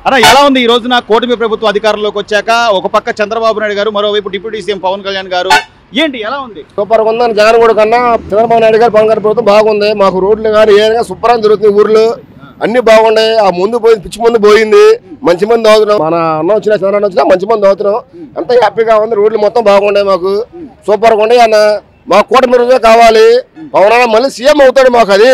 అన్న ఎలా ఉంది ఈ రోజున కూటమి ప్రభుత్వం అధికారంలోకి వచ్చాక ఒక పక్క చంద్రబాబు నాయుడు గారు మరోవైపు డిప్యూటీ సీఎం పవన్ కళ్యాణ్ గారు ఏంటి ఎలా ఉంది? సూపర్ ఉందని జగన్ కూడా కన్నా చంద్రబాబు నాయుడు గారు పవన్ గారి ప్రభుత్వం బాగుంది. మాకు రోడ్లు కానీ ఏదైనా శుభ్రంగా జరుగుతుంది. ఊర్లు అన్ని బాగున్నాయి. ఆ ముందు పోయింది, పిచ్చి ముందు పోయింది. మంచి మంది అవుతున్నాం. మన అన్న వచ్చినా చంద్రబాబు వచ్చినా మంచి మంది అవుతున్నాం. అంత హ్యాపీగా ఉంది. రోడ్లు మొత్తం బాగుండే, మాకు సూపర్గా ఉండే. అన్న మాకు కూటమి రోజే కావాలి. పవన్ మళ్ళీ సీఎం అవుతాడు మాకు. అది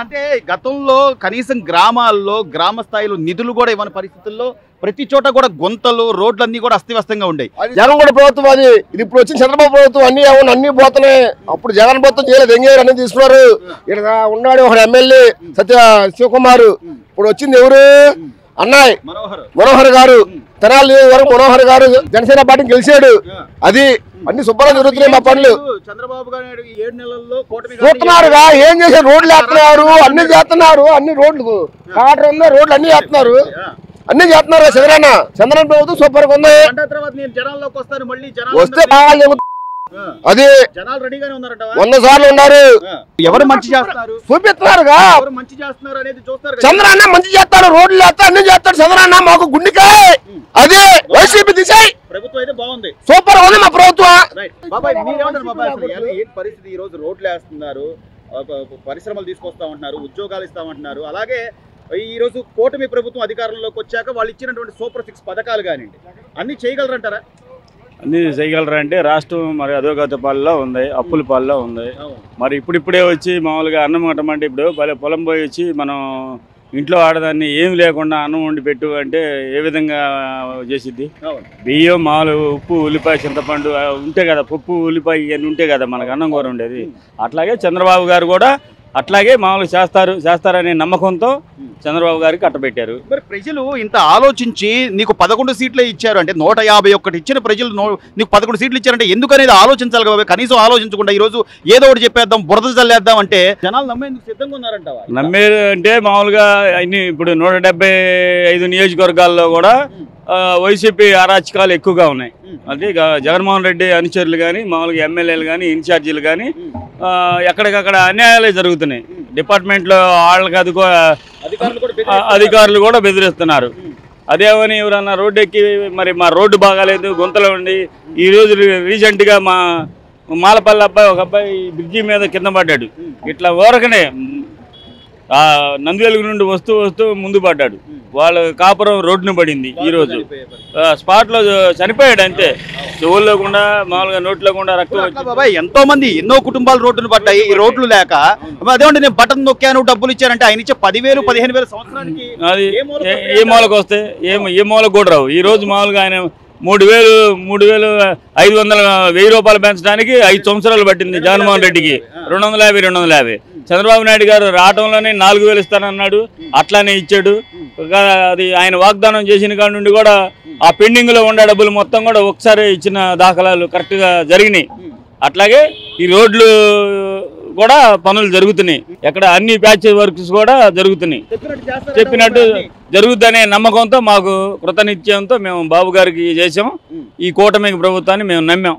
అంటే గతంలో కనీసం గ్రామాల్లో గ్రామ స్థాయిలో నిధులు కూడా ఇవ్వని పరిస్థితుల్లో ప్రతి చోట కూడా గుంతలు రోడ్లన్నీ కూడా అస్తవ్యస్తంగా ఉండేవి. జగన్ కూడా ప్రభుత్వం అది. ఇది ఇప్పుడు వచ్చిన చంద్రబాబు ప్రభుత్వం అన్ని అన్ని పోతున్నాయి. అప్పుడు జగన్ ప్రభుత్వం చేయలేదు, ఎంగేరు అన్ని తీసుకున్నారు. ఇక్కడ ఉన్నాడు ఒక ఎమ్మెల్యే శివకుమార్. ఇప్పుడు వచ్చింది ఎవరు? అన్నాయ్ మనోహర్ గారు. తెనాలి వరకు మనోహర్ గారు జనసేన పార్టీని గెలిచాడు. అది అన్ని శుభ్రంగా జరుగుతున్నాయి మా పనులు. చంద్రబాబు గారు 7 నెలల్లో చూస్తున్నారుగా ఏం చేశారు. రోడ్లు వేస్తున్నారు, అన్ని చేస్తున్నారు. అన్ని రోడ్లు కాటర్ ఉంది, రోడ్లు అన్ని చేస్తున్నారు. అన్ని చేస్తున్నారు. చంద్రన్న ప్రభుత్వం సూపర్ గా ఉంది. వస్తే బాగా అది 100 సార్లు ఉన్నారు. ఎవరు మంచి చేస్తారు చూపిస్తున్నారుగా. చంద్రన్న మంచి చేస్తాడు, రోడ్లు చేస్తాడు, అన్ని చేస్తాడు. చంద్రన్న మాకు గుండెకాయ. అది వైసీపీ దిశాయి ప్రభుత్వం అయితే బాగుంది, సూపర్ ఉంది మా ప్రభుత్వం. పరిస్థితి ఈ రోజు రోడ్లు వేస్తున్నారు, పరిశ్రమలు తీసుకొస్తామంటున్నారు, ఉద్యోగాలు ఇస్తామంటున్నారు. అలాగే ఈ రోజు కూటమి ప్రభుత్వం అధికారంలోకి వచ్చాక వాళ్ళు ఇచ్చినటువంటి సూపర్ 6 పథకాలు కానివ్వండి అన్ని చేయగలరంటారా? అన్ని చేయగలరా అంటే రాష్ట్రం మరి అధోగత పాలలో ఉంది, అప్పుల పాలలో ఉంది. మరి ఇప్పుడిప్పుడే వచ్చి మామూలుగా అన్నం కట్టమంటే ఇప్పుడు పొలం పోయి వచ్చి మనం ఇంట్లో ఆడదాన్ని ఏమి లేకుండా అన్నం వండి పెట్టు అంటే ఏ విధంగా చేసిద్ది? బియ్యం, మామూలు ఉప్పు, ఉల్లిపాయ, చింతపండు ఉంటే కదా, పప్పు, ఉల్లిపాయ ఇవన్నీ ఉంటే కదా మనకు అన్నం కూర ఉండేది. అట్లాగే చంద్రబాబు గారు కూడా అట్లాగే మామూలు చేస్తారనే నమ్మకంతో చంద్రబాబు గారికి కట్టబెట్టారు. మరి ప్రజలు ఇంత ఆలోచించి నీకు 11 సీట్లే ఇచ్చారు అంటే 151 ఇచ్చిన ప్రజలు నీకు 11 సీట్లు ఇచ్చారంటే ఎందుకనేది ఆలోచించాలి కదా. కనీసం ఆలోచించకుండా ఈ రోజు ఏదో ఒకటి చెప్పేద్దాం, బురద చల్లేద్దాం అంటే జనాలు నమ్మేందుకు సిద్ధంగా ఉన్నారంట. నమ్మేది అంటే మామూలుగా అన్ని ఇప్పుడు 175 నియోజకవర్గాల్లో కూడా వైసీపీ అరాచకాలు ఎక్కువగా ఉన్నాయి. అంటే జగన్మోహన్ రెడ్డి అనుచరులు కానీ, మామూలుగా ఎమ్మెల్యేలు కానీ, ఇన్ఛార్జీలు కానీ ఎక్కడికక్కడ అన్యాయాలే జరుగుతున్నాయి. డిపార్ట్మెంట్లో వాళ్ళకి అధికారులు కూడా బెదిరిస్తున్నారు. అదేమని ఎవరన్నా రోడ్డు ఎక్కి మరి మా రోడ్డు బాగాలేదు, గుంతలో ఉండి ఈరోజు రీసెంట్గా మా మాలపల్లి అబ్బాయి ఒక అబ్బాయి బ్రిడ్జి మీద కింద పడ్డాడు. ఇట్లా ఊరకనే నందివెలుగు నుండి వస్తూ ముందు పడ్డాడు. వాళ్ళ కాపురం రోడ్డును పడింది. ఈరోజు స్పాట్లో చనిపోయాడు. అంతే, చెవుల్లో కూడా మామూలుగా నోట్లో కూడా రక్తం. బాబాయ్ ఎంతో మంది ఎన్నో కుటుంబాలు రోడ్డును పడ్డాయి ఈ రోడ్లు లేక. అదేమంటే నేను బటన్ నొక్కాను డబ్బులు ఇచ్చానంటే ఆయన ఇచ్చే 10,000 15,000 సంవత్సరానికి అది ఏ మూలకు వస్తే ఏ మూలకు కూడా రావు. ఈ రోజు మామూలుగా ఆయన 3,500 1,000 రూపాయలు పెంచడానికి 5 సంవత్సరాలు పట్టింది జగన్మోహన్ రెడ్డికి. 250 చంద్రబాబు నాయుడు గారు రావటంలోనే 4,000 ఇస్తానన్నాడు, అట్లానే ఇచ్చాడు. అది ఆయన వాగ్దానం చేసిన కాడి నుండి కూడా ఆ పెండింగ్లో ఉన్న డబ్బులు మొత్తం కూడా ఒకసారి ఇచ్చిన దాఖలాలు కరెక్ట్గా జరిగినాయి. అట్లాగే ఈ రోడ్లు కూడా పనులు జరుగుతున్నాయి. ఎక్కడ అన్ని ప్యాచ్ వర్క్స్ కూడా జరుగుతున్నాయి. చెప్పినట్టు జరుగుద్దనే నమ్మకంతో మాకు కృతనిశ్చయంతో మేము బాబు గారికి చేసాం. ఈ కూటమి ప్రభుత్వాన్ని మేము నమ్మాం.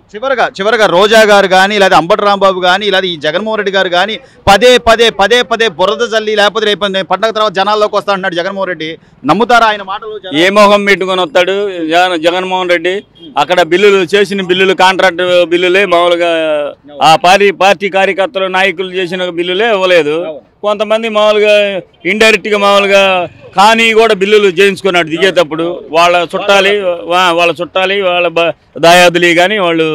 చివరగా రోజా గారు కానీ లేదా అంబటి రాంబాబు కానీ లేదా ఈ జగన్మోహన్ రెడ్డి గారు కానీ పదే బురద జల్లి లేకపోతే రేపు పండగ తర్వాత జనాల్లోకి వస్తా అంటున్నాడు జగన్మోహన్ రెడ్డి. నమ్ముతారా ఆయన మాటలు? ఏ మొహం పెట్టుకొని వస్తాడు జగన్మోహన్ రెడ్డి? అక్కడ బిల్లులు చేసిన బిల్లులు కాంట్రాక్ట్ బిల్లులే మామూలుగా ఆ పార్టీ కార్యకర్తలు నాయకులు చేసిన బిల్లులే ఇవ్వలేదు. కొంతమంది మామూలుగా ఇండైరెక్ట్గా మామూలుగా కానీ కూడా బిల్లులు చేయించుకున్నాడు దిగేటప్పుడు. వాళ్ళ చుట్టాలి వాళ్ళ దాయాదులు కానీ వాళ్ళు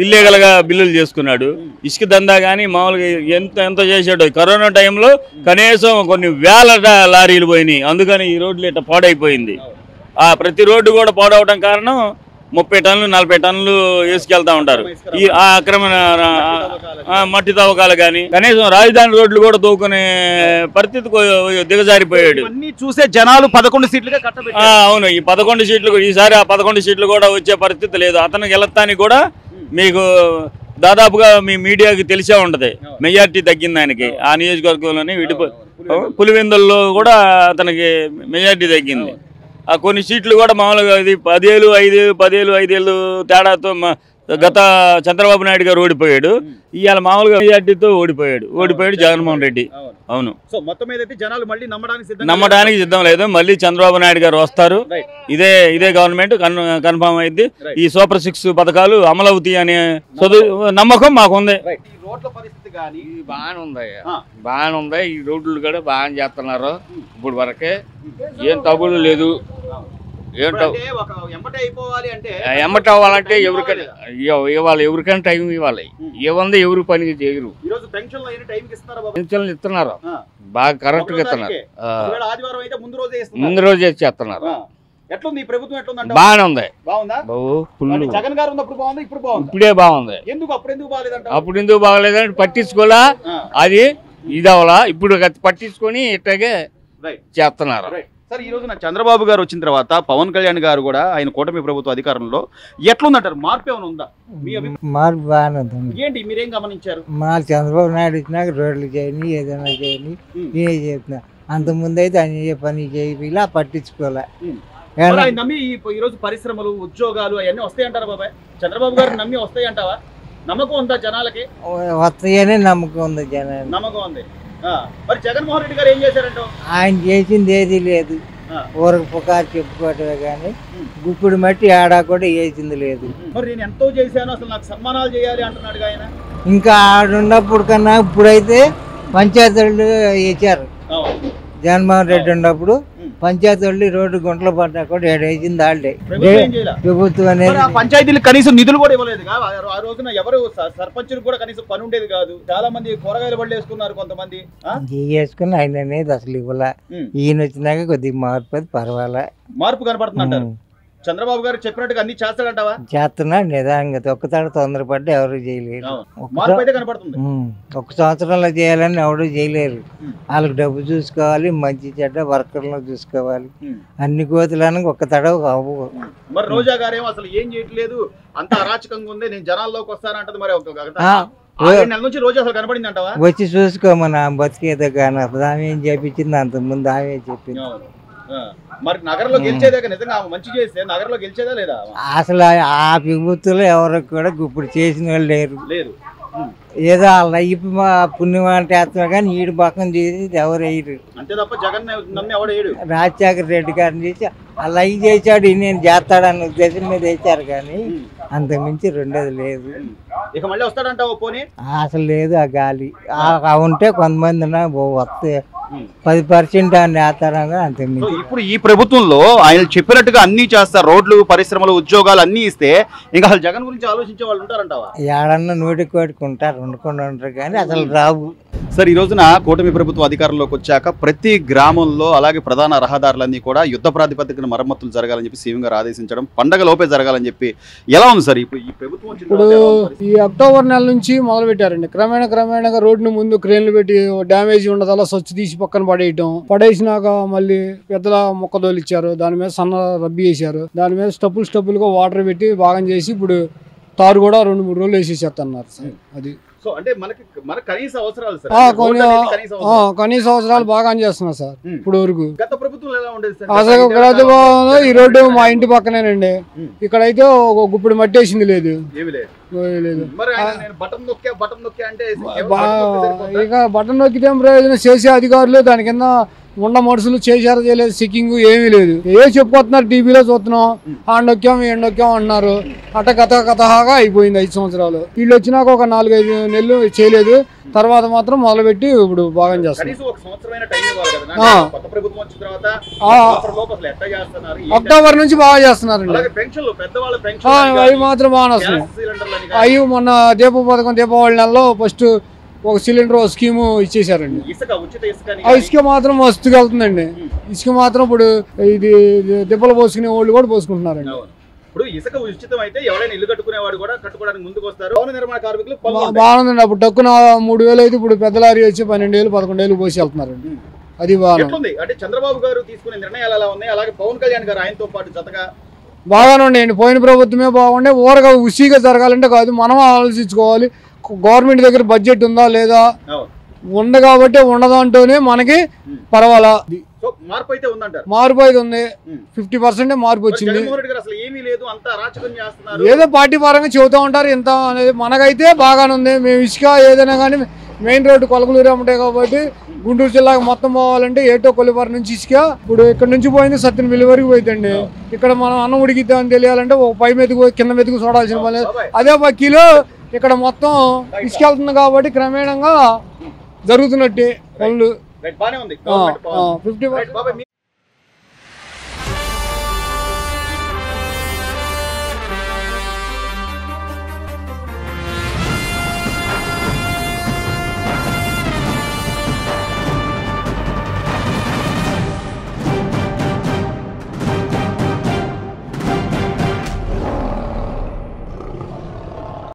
ఇల్లీగల్గా బిల్లులు చేసుకున్నాడు. ఇసుక దందా కానీ మామూలుగా ఎంత చేశాడు. కరోనా టైంలో కనీసం కొన్ని వేల లారీలు పోయినాయి. అందుకని ఈ రోడ్లు ఇట్లా పాడైపోయింది. ప్రతి రోడ్డు కూడా పాడవడం కారణం 30 టన్నులు 40 టన్నులు వేసుకెళ్తా ఉంటారు. ఈ అక్రమ మట్టి తవ్వకాలు కానీ కనీసం రాజధాని రోడ్లు కూడా తవ్వుకునే పరిస్థితి దిగజారిపోయాడు. చూసే జనాలు 11 సీట్లుగా కట్టబెట్టారు. అవును, ఈ 11 సీట్లు ఈసారి ఆ 11 సీట్లు కూడా వచ్చే పరిస్థితి లేదు. అతను గెలత్తానికి కూడా మీకు దాదాపుగా మీ మీడియాకి తెలిసే ఉంటది, మెజార్టీ తగ్గింది ఆయనకి. ఆ నియోజకవర్గంలోని పులివెందుల్లో కూడా అతనికి మెజార్టీ తగ్గింది. కొన్ని సీట్లు కూడా మామూలుగా ఇది 10,000 5,000 తేడాతో గత చంద్రబాబు నాయుడు గారు ఓడిపోయాడు, ఇవాళ మామూలుగా మెజార్టీతో ఓడిపోయాడు జగన్మోహన్ రెడ్డి. అవును. సో మొత్తం మీద జనాలు మళ్ళీ నమ్మడానికి సిద్ధం లేదు. మళ్ళీ చంద్రబాబు నాయుడు గారు వస్తారు. ఇదే గవర్నమెంట్ కన్ఫర్మ్ అయింది. ఈ సూపర్ 6 పథకాలు అమలు అవుతాయి అనే నమ్మకం మాకుంది. బాగానే ఉంది. ఈ రోడ్లు కూడా బాగా చేస్తున్నారు. ఇప్పుడు వరకే ఏం తగులు లేదు. ఎమ్మట అవ్వాలంటే ఎవరికైనా టైం ఇవ్వాలి. ఏముంది ఎవరు పని చేయరు. పెన్షన్లు ఇస్తున్నారు, బాగా కరెక్ట్ గా ఇస్తున్నారు. ముందు రోజే చేస్తున్నారు. బాగానే ఉంది. ఇప్పుడే బాగుంది. అప్పుడు ఎందుకు బాగలేదంటే పట్టించుకోలే, అది ఇది అవ్వాలా. ఇప్పుడు పట్టించుకొని ఇట్లాగే చేస్తున్నారు. సార్, ఈ రోజు చంద్రబాబు గారు వచ్చిన తర్వాత పవన్ కళ్యాణ్ గారు కూడా ఆయన కూటమి ప్రభుత్వ అధికారంలో ఎట్లుందంటారు? మార్పు ఏమైనా ఉందా? మార్పు బాగానే ఉంది. ఏంటి మీరేం గమనించారు? మా చంద్రబాబు నాయుడు వచ్చినాక రోడ్లు చేయని ఏదైనా చేయని నేనే చెప్తున్నా. అంతకుముందు అయితే ఆయన ఏ పని చేయాల పట్టించుకోలే. నమ్మి ఈ రోజు పరిశ్రమలు ఉద్యోగాలు అవన్నీ వస్తాయంటారా బాబాయ్? చంద్రబాబు గారు నమ్మి వస్తాయంటావా? నమ్మకం ఉందా జనాలకి? వస్తాయనే నమ్మకం ఉంది జనాలు. నమ్మకం ఉంది. మరి జగన్మోహన్ రెడ్డి గారు ఏం చేశారంట? ఆయన చేసింది ఏది లేదు. ఊరకు పుకారు చెప్పుకోవటమే కానీ గుప్పుడు మట్టి ఆడా కూడా వేసింది లేదు. మరి నేను ఎంతో చేశాను, అసలు నాకు సన్మానాలు చేయాలి అంటున్నాడు ఆయన. ఇంకా ఆడున్నప్పుడు కన్నా ఇప్పుడైతే పంచాయతీలు వేసారు. జగన్మోహన్ రెడ్డి ఉన్నప్పుడు పంచాయతీ రోడ్డు గుంటలు పడ్డా కూడా వేసింది వాళ్ళే. ప్రభుత్వం అనేది పంచాయతీలకు కనీసం నిధులు కూడా ఇవ్వలేదు. ఆ రోజున ఎవరు సర్పంచులు కూడా కనీసం పని ఉండేది కాదు. చాలా మంది కూరగాయలు బళ్ళు వేసుకున్నారు. కొంతమంది వేసుకుని ఆయన అనేది అసలు ఇవ్వలే. ఈయన వచ్చినాక కొద్దిగా మార్పు పర్వాలే, మార్పు కనపడుతుందంటారు. చంద్రబాబు గారు చెప్పినట్టుగా అన్ని చేస్తాడంటావా? చేస్తున్నాడు నిదానంగా. ఒక్కతాడు తొందరపడ్డా ఎవరు చేయలేరు. ఒక సంవత్సరంలో చేయాలని ఎవరు చేయలేరు. వాళ్ళకి డబ్బు చూసుకోవాలి, మంచి చెడ్డ వర్కర్లను చూసుకోవాలి. అన్ని కోతులను ఒక్క తడవ అవ్వవు. మరి రోజా గారేమో అసలు ఏం చేయట్లేదు, అంత అరాచకంగా ఉంది, నేను జనాల్లోకి వస్తానంటది. మరి నుంచి రోజు అసలు కనపడింది అంటావా? వచ్చి చూసుకోమని బతికేదో కానీ ఆమె ఏం చేపించింది అంత ముందు ఆమె చెప్పింది. మరి నగరంలో గెలిచేదాకా నిజంగా మంచి చేస్తే నగరంలో గెలిచేదా లేదా? అసలు ఆ ప్రభుత్వంలో ఎవరికి కూడా ఇప్పుడు చేసిన వాళ్ళు లేరు. ఏదో వాళ్ళ ఇప్పు పుణ్యం అంటే వేస్తున్నారు కానీ ఈడు పక్కన చేసి ఎవరు వేయరు. అంతే తప్ప జగన్ నమ్మి ఎవడు వేయడు. రాజశేఖర రెడ్డి గారిని చేసి అలా అవి చేశాడు, నేను చేస్తాడన్న ఉద్దేశం మీద వేశారు కానీ అంతకుమించి రెండోది లేదు. ఇక మళ్ళీ వస్తాడంటావు? పోనీ అసలు లేదు. ఆ గాలి ఉంటే కొంతమంది వస్తే 10% అని వేస్తారా అంతే. ఇప్పుడు ఈ ప్రభుత్వంలో ఆయన చెప్పినట్టుగా అన్ని చేస్తారు. రోడ్లు, పరిశ్రమలు, ఉద్యోగాలు అన్ని ఇస్తే ఇంకా అసలు జగన్ గురించి ఆలోచించే వాళ్ళు ఉంటారంటావా? ఏడన్నా నోటి కోటుకుంటారు, ఉండకుండా ఉంటారు కానీ అసలు రావు. సార్, ఈ రోజున కూటమి ప్రభుత్వం అధికారంలోకి వచ్చాక ప్రతి గ్రామంలో అలాగే ప్రధాన రహదారులన్నీ కూడా యుద్ధ ప్రాతిపదికన మరమ్మతులు జరగాలని చెప్పి సీఎం గారు ఆదేశించడం, పండగ లోపే జరగాలని చెప్పి ఎలా ఉంది సార్ ఇప్పుడు ఈ ప్రభుత్వం? ఇప్పుడు ఈ అక్టోబర్ నెల నుంచి మొదలు పెట్టారండి. క్రమేణగా రోడ్డును ముందు క్రేన్లు పెట్టి డ్యామేజ్ ఉండదల్లా స్వచ్ఛ తీసి పక్కన పడేసినాక మళ్ళీ పెద్దల మొక్క తోలిచ్చారు. దాని మీద సన్న రబ్బి వేసారు. దాని మీద స్టప్పులుగా వాటర్ పెట్టి భాగం చేసి ఇప్పుడు తారు కూడా 2-3 రోజులు వేసేసేస్తున్నారు. అది కనీస అవసరాలు బాగా చేస్తున్నారు సార్. ఇప్పుడు వరకు గత ప్రభుత్వం ఎలా ఉండేది సార్? అసలు ఈ రోడ్డు మా ఇంటి పక్కనేనండి. ఇక్కడైతే ఒక గుప్పుడు మట్టేసింది లేదు. ఇక బటన్ నొక్కితే ప్రయోజనం చేసే అధికారులు దాని కింద ఉన్న మనుషులు చేశారో చేయలేదు, చెకింగ్ ఏమీ లేదు. చెప్పుకొస్తున్నారు, టీవీలో చూస్తున్నాం. ఆ నొక్కాం ఈ నొక్కాం అంటున్నారు. అట్ట కథగా అయిపోయింది 5 సంవత్సరాలు. వీళ్ళు వచ్చినాక ఒక 4-5 నెలలు చేయలేదు. తర్వాత మాత్రం మొదలుపెట్టి ఇప్పుడు బాగా చేస్తారు. అక్టోబర్ నుంచి బాగా చేస్తున్నారండి. అవి మాత్రం బాగా వస్తున్నాయి. అవి మొన్న దీపావళి నెలలో ఫస్ట్ ఒక సిలిండర్ స్కీము ఇచ్చేసారండి. ఇసుక మాత్రం మస్తుగా వెళ్తుందండి. ఇసుక మాత్రం ఇప్పుడు ఇది దెబ్బలు పోసుకునే వాళ్ళు కూడా పోసుకుంటున్నారండి. ఇప్పుడు ఇసుక ఉచితం అయితే ఎవరైనా ఇల్లు కట్టుకునేవాడు కూడా కట్టుకోవడానికి ముందుకు వస్తారు. భవన నిర్మాణ కార్మికులు బాగుందండి. అప్పుడు తక్కువ 3,000 అయితే ఇప్పుడు పెద్ద లారీ వచ్చి 12,000-11,000 పోసి వెళ్తున్నారండి. అది బాగుంది. అంటే చంద్రబాబు గారు తీసుకునే నిర్ణయాలు ఎలా ఉన్నాయి, అలాగే పవన్ కళ్యాణ్ గారు ఆయనతో పాటు జతగా బాగానే ఉన్నాయండి. పోయిన ప్రభుత్వమే బాగుండే. ఊరగా ఉసిగా జరగాలంటే కాదు, మనం ఆలోచించుకోవాలి. గవర్నమెంట్ దగ్గర బడ్జెట్ ఉందా లేదా, ఉంది కాబట్టి ఉండదంటూనే మనకి పర్వాలా. మార్పు అయితే ఉందంటారు. మార్పు అయితే ఉంది. 50% మార్పు వచ్చింది. అసలు ఏమీ లేదు, అంతా అరాచకం చేస్తున్నారు. ఏదో పార్టీ పరంగా చెబుతూ ఉంటారు ఇంత అనేది. మనకైతే బాగానే ఉంది. మేము ఇసుక ఏదైనా కానీ మెయిన్ రోడ్డు కొలకలూరు ఉంటాయి కాబట్టి గుంటూరు జిల్లాకు మొత్తం పోవాలంటే ఏటో కొల్లిపారు నుంచి ఇసుక ఇప్పుడు ఇక్కడ నుంచి పోయింది సత్తిన బిల్లు వరకు పోయిందండి. ఇక్కడ మనం అన్నం ఉడికిద్దామని తెలియాలంటే ఒక పై మెతుకు కింద మెతుకు చూడాల్సిన పని లేదు. అదే 1 కిలో ఇక్కడ మొత్తం ఇసుక వెళ్తుంది కాబట్టి క్రమేణంగా జరుగుతున్నట్టే పనులు. 50%